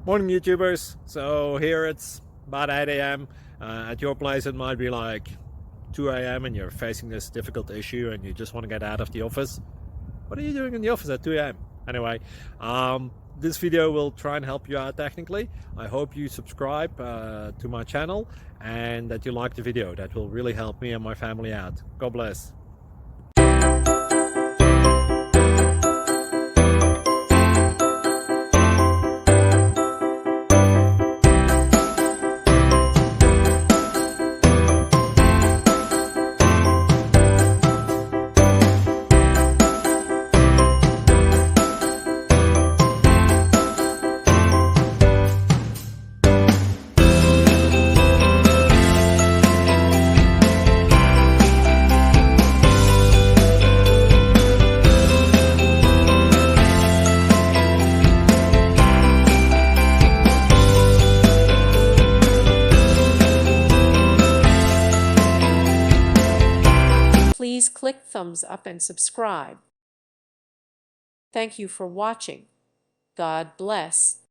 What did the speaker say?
Morning YouTubers. So here it's about 8 a.m. At your place it might be like 2 a.m. and you're facing this difficult issue and you just want to get out of the office. What are you doing in the office at 2 a.m.? Anyway, this video will try and help you out technically. I hope you subscribe to my channel and that you like the video. That will really help me and my family out. God bless. Please click thumbs up and subscribe. Thank you for watching. God bless.